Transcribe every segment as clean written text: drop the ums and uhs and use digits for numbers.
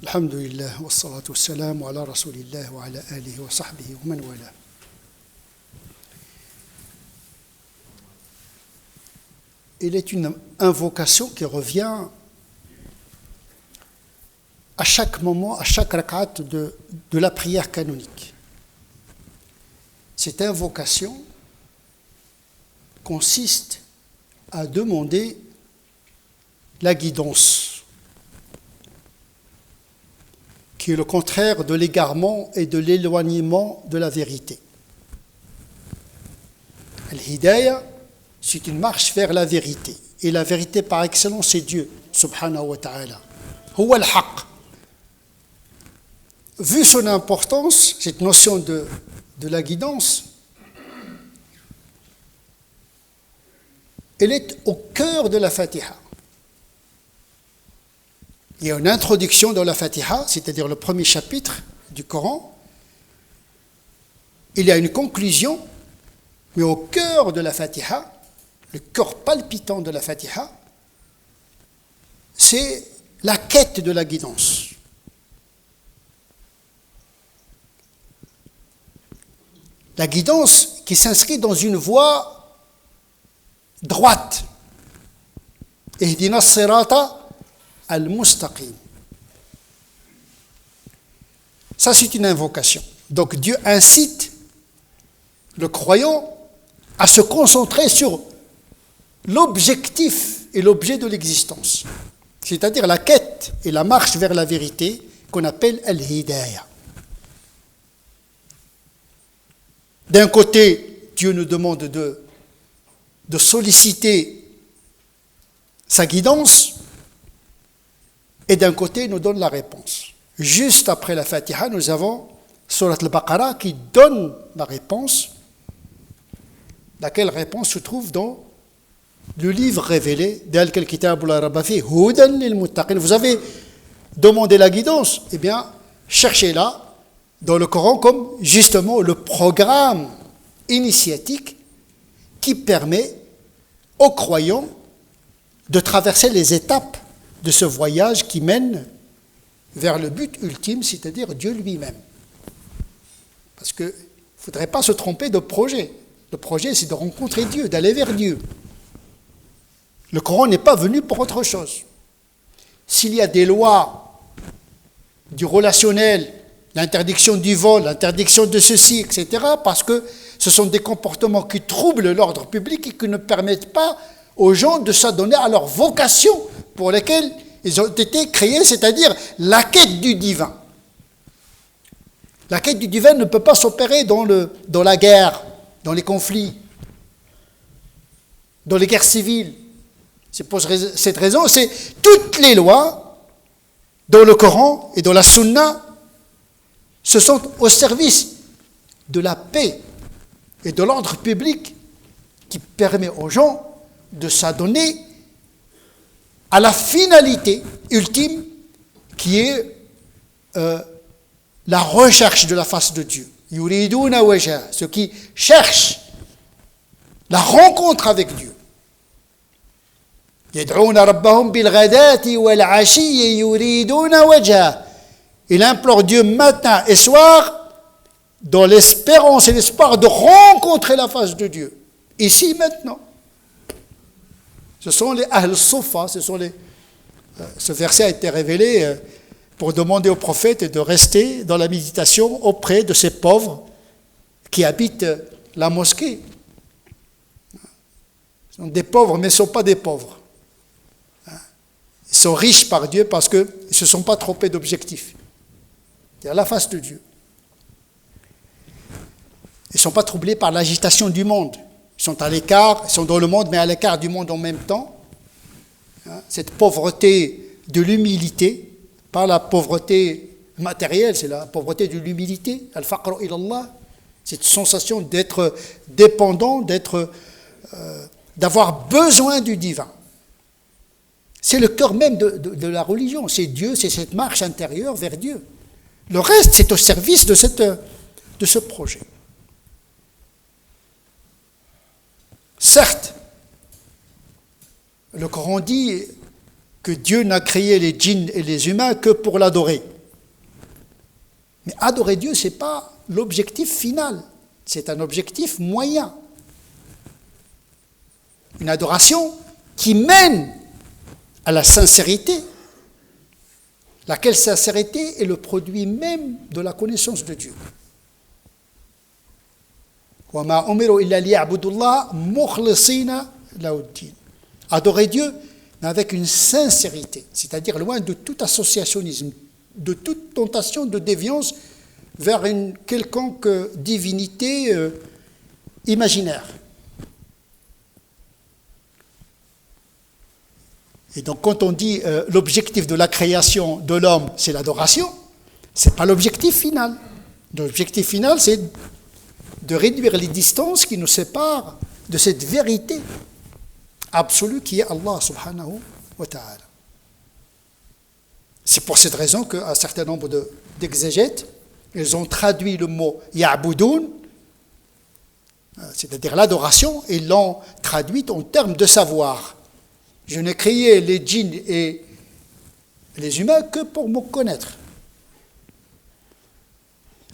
Alhamdulillah, wa salatu wa salam ala rasulillah wa ala alihi wa sahbihi wa man wala. Il est une invocation qui revient à chaque moment, à chaque rak'at de la prière canonique. Cette invocation consiste à demander la guidance, qui est le contraire de l'égarement et de l'éloignement de la vérité. Al-Hidayah, c'est une marche vers la vérité. Et la vérité par excellence, c'est Dieu, subhanahu wa ta'ala. Huwa al-haq. Vu son importance, cette notion de la guidance, elle est au cœur de la Fatiha. Il y a une introduction dans la Fatiha, c'est-à-dire le premier chapitre du Coran. Il y a une conclusion, mais au cœur de la Fatiha, le cœur palpitant de la Fatiha, c'est la quête de la guidance. La guidance qui s'inscrit dans une voie droite. Ihdina as-sirata al-mustaqim. Ça, c'est une invocation. Donc, Dieu incite le croyant à se concentrer sur l'objectif et l'objet de l'existence, c'est-à-dire la quête et la marche vers la vérité qu'on appelle al-hidayah. D'un côté, Dieu nous demande de solliciter sa guidance, et d'un côté, il nous donne la réponse. Juste après la Fatiha, nous avons Surat al-Baqarah qui donne la réponse, laquelle réponse se trouve dans le livre révélé, Dalika al-Kitab la Rayba fihi hudan lil muttaqin. Vous avez demandé la guidance, eh bien, cherchez-la dans le Coran comme justement le programme initiatique qui permet aux croyants de traverser les étapes de ce voyage qui mène vers le but ultime, c'est-à-dire Dieu lui-même. Parce qu'il ne faudrait pas se tromper de projet. Le projet, c'est de rencontrer Dieu, d'aller vers Dieu. Le Coran n'est pas venu pour autre chose. S'il y a des lois du relationnel, l'interdiction du vol, l'interdiction de ceci, etc., parce que ce sont des comportements qui troublent l'ordre public et qui ne permettent pas aux gens de s'adonner à leur vocation pour laquelle ils ont été créés, c'est-à-dire la quête du divin. La quête du divin ne peut pas s'opérer dans la guerre, dans les conflits, dans les guerres civiles. C'est pour cette raison, c'est toutes les lois dans le Coran et dans la Sunna se sont au service de la paix et de l'ordre public qui permet aux gens de s'adonner à la finalité ultime qui est la recherche de la face de Dieu. Yuriduna wajha, ceux qui cherchent la rencontre avec Dieu. Yad'una rabbahum bil ghadati wal 'ashiyyi yuriduna wajha. Il implore Dieu matin et soir dans l'espérance et l'espoir de rencontrer la face de Dieu. Ici, maintenant. Ce sont les Ahl Sufa, ce verset a été révélé pour demander au prophète de rester dans la méditation auprès de ces pauvres qui habitent la mosquée. Ils sont des pauvres, mais ils ne sont pas des pauvres. Ils sont riches par Dieu parce qu'ils ne se sont pas trompés d'objectif. C'est à la face de Dieu. Ils ne sont pas troublés par l'agitation du monde. Ils sont à l'écart, ils sont dans le monde, mais à l'écart du monde en même temps. Cette pauvreté de l'humilité, pas la pauvreté matérielle, c'est la pauvreté de l'humilité, al-faqru ilallah, cette sensation d'être dépendant, d'avoir besoin du divin. C'est le cœur même de la religion, c'est Dieu, c'est cette marche intérieure vers Dieu. Le reste, c'est au service de ce projet. Certes, le Coran dit que Dieu n'a créé les djinns et les humains que pour l'adorer. Mais adorer Dieu, ce n'est pas l'objectif final, c'est un objectif moyen. Une adoration qui mène à la sincérité, laquelle sincérité est le produit même de la connaissance de Dieu. Adorer Dieu, mais avec une sincérité, c'est-à-dire loin de tout associationnisme, de toute tentation de déviance vers une quelconque divinité imaginaire. Et donc quand on dit l'objectif de la création de l'homme, c'est l'adoration, ce n'est pas l'objectif final. L'objectif final, c'est de réduire les distances qui nous séparent de cette vérité absolue qui est Allah subhanahu wa ta'ala. C'est pour cette raison qu'un certain nombre d'exégètes, ils ont traduit le mot ya'budun, c'est-à-dire l'adoration, et l'ont traduit en termes de savoir. Je n'ai créé les djinns et les humains que pour me connaître.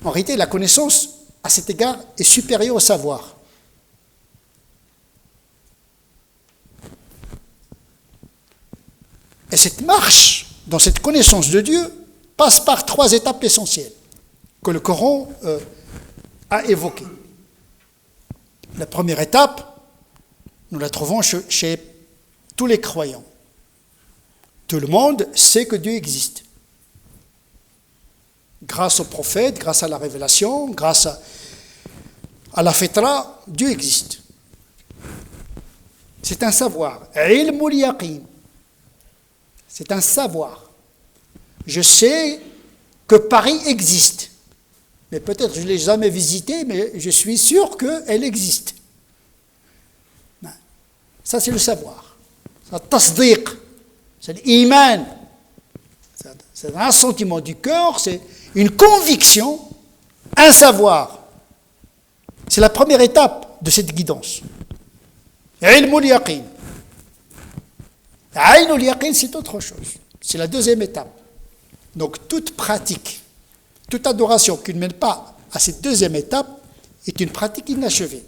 En réalité, la connaissance, à cet égard, est supérieure au savoir. Et cette marche dans cette connaissance de Dieu passe par 3 étapes essentielles que le Coran a évoquées. La première étape, nous la trouvons chez tous les croyants. Tout le monde sait que Dieu existe. Grâce aux prophètes, grâce à la révélation, grâce à la fitra, Dieu existe. C'est un savoir. Ilmul yaqin. C'est un savoir. Je sais que Paris existe. Mais peut-être je ne l'ai jamais visité, mais je suis sûr qu'elle existe. Ça, c'est le savoir. C'est le tasdiq. C'est l'iman. C'est un sentiment du cœur, c'est une conviction, un savoir. C'est la première étape de cette guidance. Ilmul yaqin. Aynul yaqin, c'est autre chose. C'est la deuxième étape. Donc toute pratique, toute adoration qui ne mène pas à cette deuxième étape est une pratique inachevée.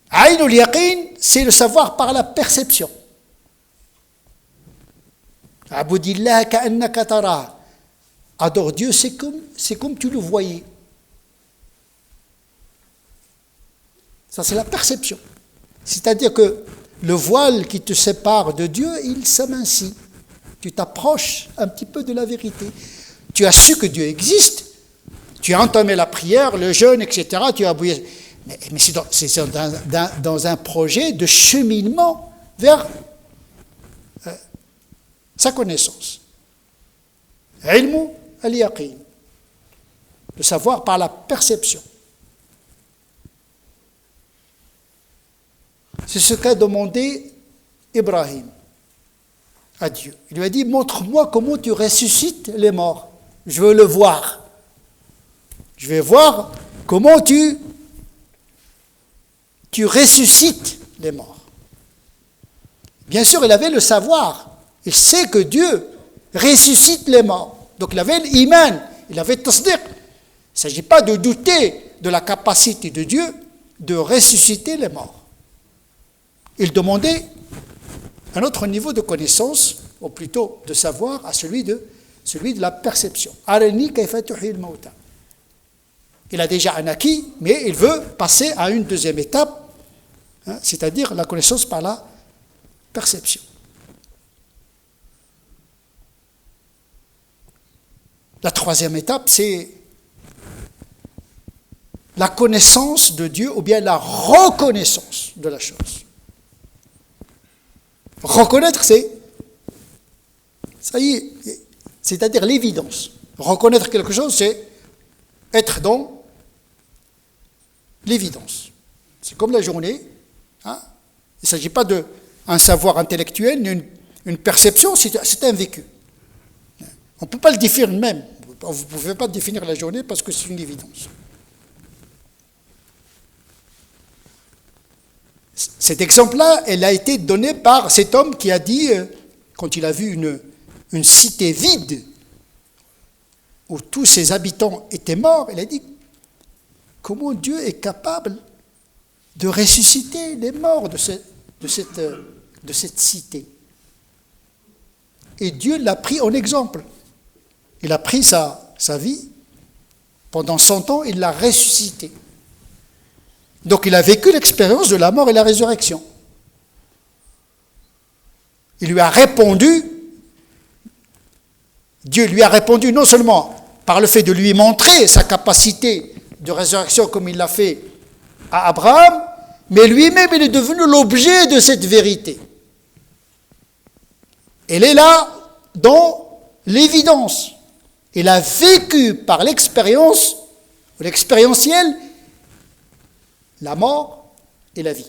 Aynul yaqin, c'est le savoir par la perception. Abudillah ka'annaka tara. Adore Dieu, c'est comme tu le voyais. Ça, c'est la perception. C'est-à-dire que le voile qui te sépare de Dieu, il s'amincit. Tu t'approches un petit peu de la vérité. Tu as su que Dieu existe. Tu as entamé la prière, le jeûne, etc. Tu as bouillé. Mais c'est dans un projet de cheminement vers sa connaissance. Ilmu al-yaqin. Le savoir par la perception. C'est ce qu'a demandé Ibrahim à Dieu. Il lui a dit, montre-moi comment tu ressuscites les morts. Je veux le voir. Je vais voir comment tu ressuscites les morts. Bien sûr, il avait le savoir. Il sait que Dieu ressuscite les morts. Donc il avait l'iman, il avait le tasdiq. Il ne s'agit pas de douter de la capacité de Dieu de ressusciter les morts. Il demandait un autre niveau de connaissance, ou plutôt de savoir, à celui de la perception. Arani kayfa tuhil mauta. Il a déjà un acquis, mais il veut passer à une deuxième étape, c'est-à-dire la connaissance par la perception. La troisième étape, c'est la connaissance de Dieu ou bien la reconnaissance de la chose. Reconnaître, c'est-à-dire l'évidence. Reconnaître quelque chose, c'est être dans l'évidence. C'est comme la journée. Il ne s'agit pas d'un savoir intellectuel, ni une perception, c'est un vécu. On ne peut pas le définir même. Vous ne pouvez pas définir la journée parce que c'est une évidence. Cet exemple-là, elle a été donné par cet homme qui a dit, quand il a vu une cité vide, où tous ses habitants étaient morts, il a dit, comment Dieu est capable de ressusciter les morts de cette cité. Et Dieu l'a pris en exemple. Il a pris sa vie, pendant 100 ans, il l'a ressuscité. Donc il a vécu l'expérience de la mort et la résurrection. Il lui a répondu, Dieu lui a répondu non seulement par le fait de lui montrer sa capacité de résurrection comme il l'a fait à Abraham, mais lui-même il est devenu l'objet de cette vérité. Elle est là dans l'évidence. Il a vécu par l'expérience, l'expérientiel, la mort et la vie.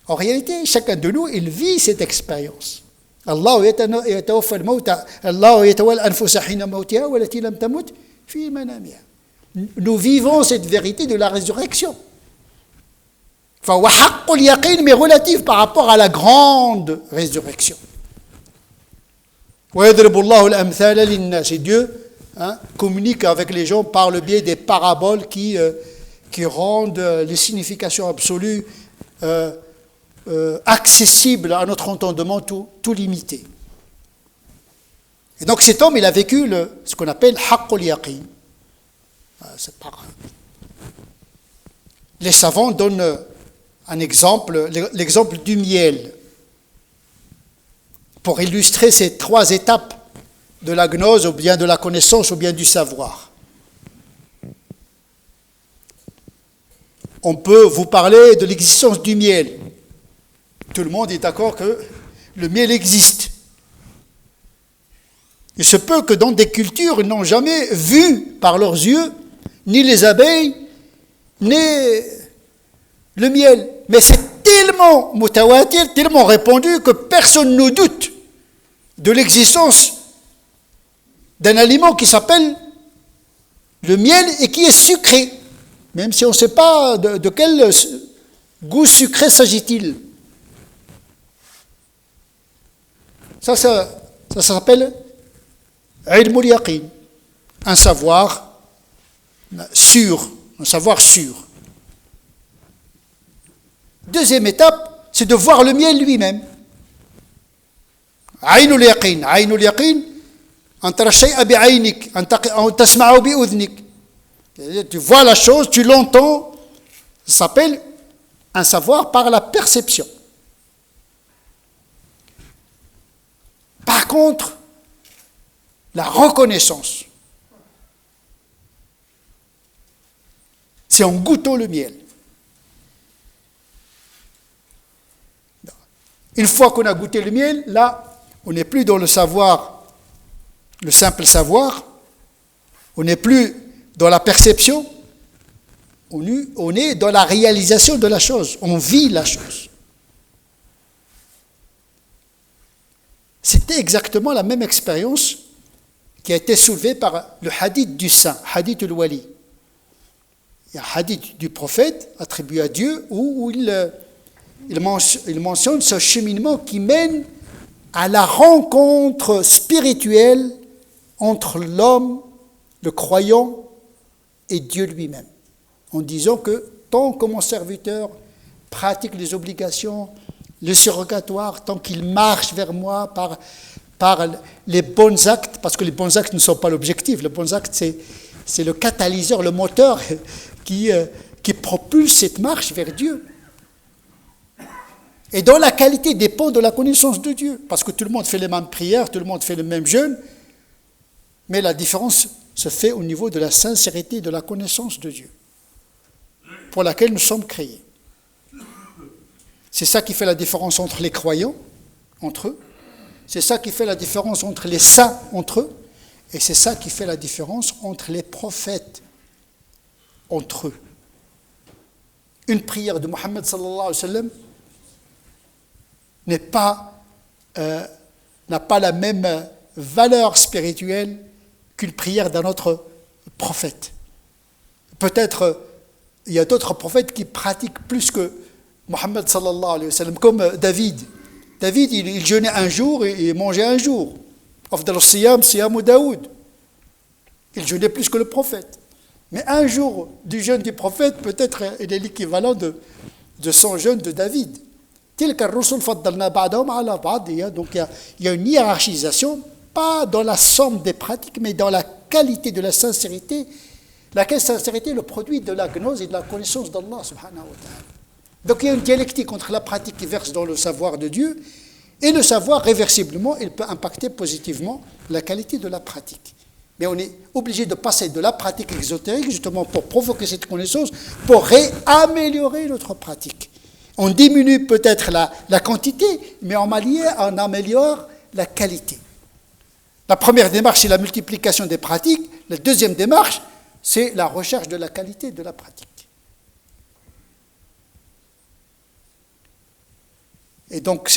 En réalité, chacun de nous, il vit cette expérience. Allah yatawaffa al-mawta, Allah yatawalla al-anfusa hina mawtiha wallati lam tamut fi manamiha. Nous vivons cette vérité de la résurrection. Fa wa haqqul yaqin, mais relative par rapport à la grande résurrection. Wa yadribu Allahu al-amthala lin-nas. Et Dieu communique avec les gens par le biais des paraboles qui rendent les significations absolues accessibles à notre entendement tout limité. Et donc cet homme, il a vécu ce qu'on appelle haqqul yaqin. Les savants donnent un exemple, l'exemple du miel, pour illustrer ces 3 étapes de la gnose, ou bien de la connaissance, ou bien du savoir. On peut vous parler de l'existence du miel. Tout le monde est d'accord que le miel existe. Il se peut que dans des cultures, ils n'ont jamais vu par leurs yeux ni les abeilles, ni le miel. Mais c'est tellement mutawatir, tellement répandu que personne ne doute de l'existence d'un aliment qui s'appelle le miel et qui est sucré. Même si on ne sait pas de quel goût sucré s'agit-il. Ça s'appelle ilmul yaqin, un savoir sûr, un savoir sûr. Deuxième étape, c'est de voir le miel lui-même. Aynul yaqin, an tara shay'a bi'aynik, an tasma'u bi'udhnik. Tu vois la chose, tu l'entends, ça s'appelle un savoir par la perception. Par contre, la reconnaissance, c'est en goûtant le miel. Une fois qu'on a goûté le miel, là, on n'est plus dans le savoir, le simple savoir, on n'est plus dans la perception, on est dans la réalisation de la chose, on vit la chose. C'était exactement la même expérience qui a été soulevée par le hadith du saint, hadith al-wali. Il y a un hadith du prophète attribué à Dieu où il mentionne ce cheminement qui mène à la rencontre spirituelle entre l'homme, le croyant, et Dieu lui-même, en disant que tant que mon serviteur pratique les obligations, le surrogatoire, tant qu'il marche vers moi par les bons actes, parce que les bons actes ne sont pas l'objectif, les bons actes c'est le catalyseur, le moteur qui propulse cette marche vers Dieu. Et dont la qualité dépend de la connaissance de Dieu, parce que tout le monde fait les mêmes prières, tout le monde fait le même jeûne, mais la différence se fait au niveau de la sincérité de la connaissance de Dieu, pour laquelle nous sommes créés. C'est ça qui fait la différence entre les croyants, entre eux. C'est ça qui fait la différence entre les saints, entre eux. Et c'est ça qui fait la différence entre les prophètes, entre eux. Une prière de Mohammed sallallahu alayhi wa sallam n'a pas la même valeur spirituelle qu'une prière d'un autre prophète. Peut-être il y a d'autres prophètes qui pratiquent plus que Mohammed sallallahu alayhi wa sallam, comme David. David, il jeûnait un jour et il mangeait un jour. Afdal al-siyam, siyamu Daoud. Il jeûnait plus que le prophète. Mais un jour du jeûne du prophète, peut-être il est l'équivalent de son jeûne de David. Donc il y a une hiérarchisation, pas dans la somme des pratiques, mais dans la qualité de la sincérité, laquelle sincérité est le produit de la gnose et de la connaissance d'Allah subhanahu wa ta'ala. Donc il y a une dialectique entre la pratique qui verse dans le savoir de Dieu et le savoir réversiblement, il peut impacter positivement la qualité de la pratique. Mais on est obligé de passer de la pratique exotérique justement pour provoquer cette connaissance, pour réaméliorer notre pratique. On diminue peut-être la quantité, mais en améliore la qualité. La première démarche, c'est la multiplication des pratiques. La deuxième démarche, c'est la recherche de la qualité de la pratique. Et donc,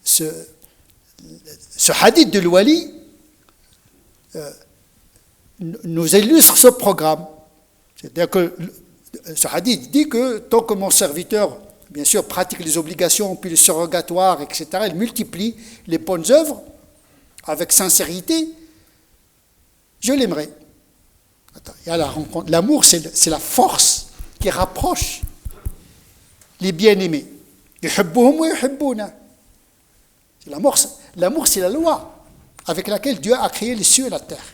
ce hadith de l'Wali nous illustre ce programme. C'est-à-dire que ce hadith dit que tant que mon serviteur, bien sûr, pratique les obligations, puis les surrogatoires, etc., il multiplie les bonnes œuvres avec sincérité, je l'aimerai. Il y a la rencontre. L'amour, c'est la force qui rapproche les bien-aimés. L'amour, c'est la loi avec laquelle Dieu a créé les cieux et la terre.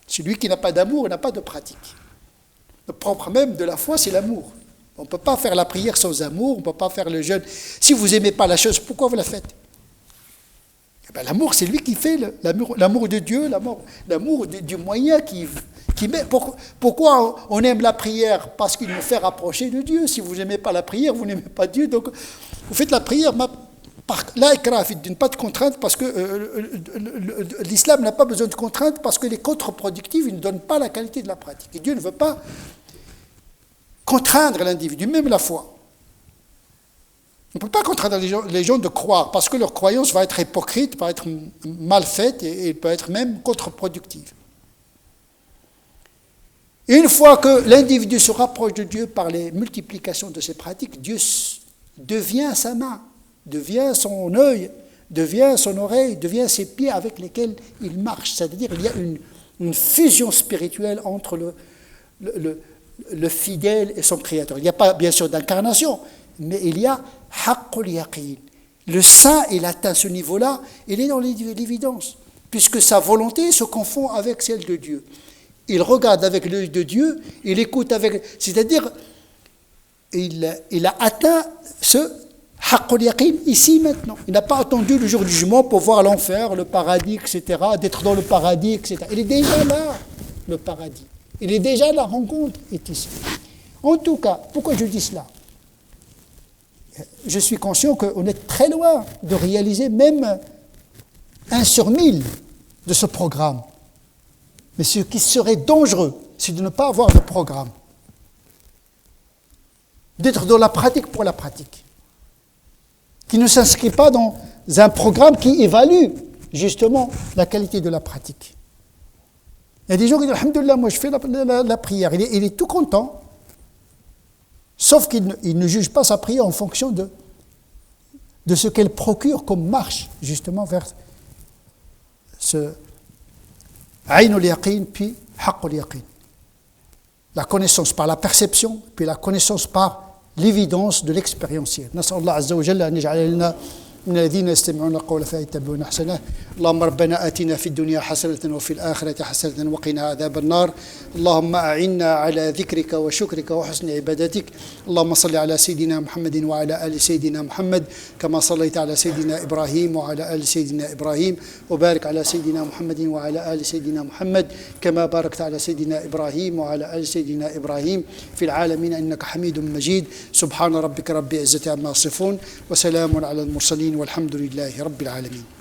Celui qui n'a pas d'amour n'a pas de pratique. Le propre même de la foi, c'est l'amour. On ne peut pas faire la prière sans amour, on ne peut pas faire le jeûne. Si vous n'aimez pas la chose, pourquoi vous la faites? L'amour, c'est lui qui fait l'amour de Dieu, l'amour du moyen qui met. Pourquoi on aime la prière? Parce qu'il nous fait rapprocher de Dieu. Si vous n'aimez pas la prière, vous n'aimez pas Dieu. Donc, vous faites la prière, là, pas de contrainte, parce que l'islam n'a pas besoin de contrainte, parce que les contre-productifs, ils ne donnent pas la qualité de la pratique. Et Dieu ne veut pas contraindre l'individu, même la foi. On ne peut pas contraindre les gens de croire, parce que leur croyance va être hypocrite, va être mal faite, et peut être même contre-productive. Et une fois que l'individu se rapproche de Dieu par les multiplications de ses pratiques, Dieu devient sa main, devient son œil, devient son oreille, devient ses pieds avec lesquels il marche. C'est-à-dire qu'il y a une fusion spirituelle entre le fidèle et son créateur. Il n'y a pas bien sûr d'incarnation, mais il y a haqqul yaqin. Le saint, il atteint ce niveau-là, il est dans l'évidence, puisque sa volonté se confond avec celle de Dieu. Il regarde avec l'œil de Dieu, il écoute avec... C'est-à-dire, il a atteint ce haqqul yaqin ici, maintenant. Il n'a pas attendu le jour du jugement pour voir l'enfer, le paradis, etc., d'être dans le paradis, etc. Il est déjà là, le paradis. Il est déjà, la rencontre est ici. En tout cas, pourquoi je dis cela? Je suis conscient qu'on est très loin de réaliser même 1 sur 1000 de ce programme. Mais ce qui serait dangereux, c'est de ne pas avoir de programme. D'être dans la pratique pour la pratique. Qui ne s'inscrit pas dans un programme qui évalue justement la qualité de la pratique. Il y a des gens qui disent « Alhamdoulilah, moi je fais la prière ». Il est tout content, sauf qu'il ne juge pas sa prière en fonction de ce qu'elle procure comme marche justement vers ce Aynul Yaqin puis Haqqul Yaqin. La connaissance par la perception, puis la connaissance par l'évidence de l'expérientiel. نسأل الله عز وجل أن يجعل لنا من الذين يستمعون القول فيتبعون أحسنه. اللهم ربنا آتنا في الدنيا حسنة وفي الآخرة حسنة وقنا عذاب النار. اللهم أعنا على ذكرك وشكرك وحسن عبادتك. اللهم صل على سيدنا محمد وعلى آل سيدنا محمد كما صليت على سيدنا إبراهيم وعلى آل سيدنا إبراهيم وبارك على سيدنا محمد وعلى آل سيدنا محمد كما باركت على سيدنا إبراهيم وعلى آل سيدنا إبراهيم في العالمين إنك حميد مجيد. سبحان ربك رب العزة عما يصفون وسلام على المرسلين والحمد لله رب العالمين.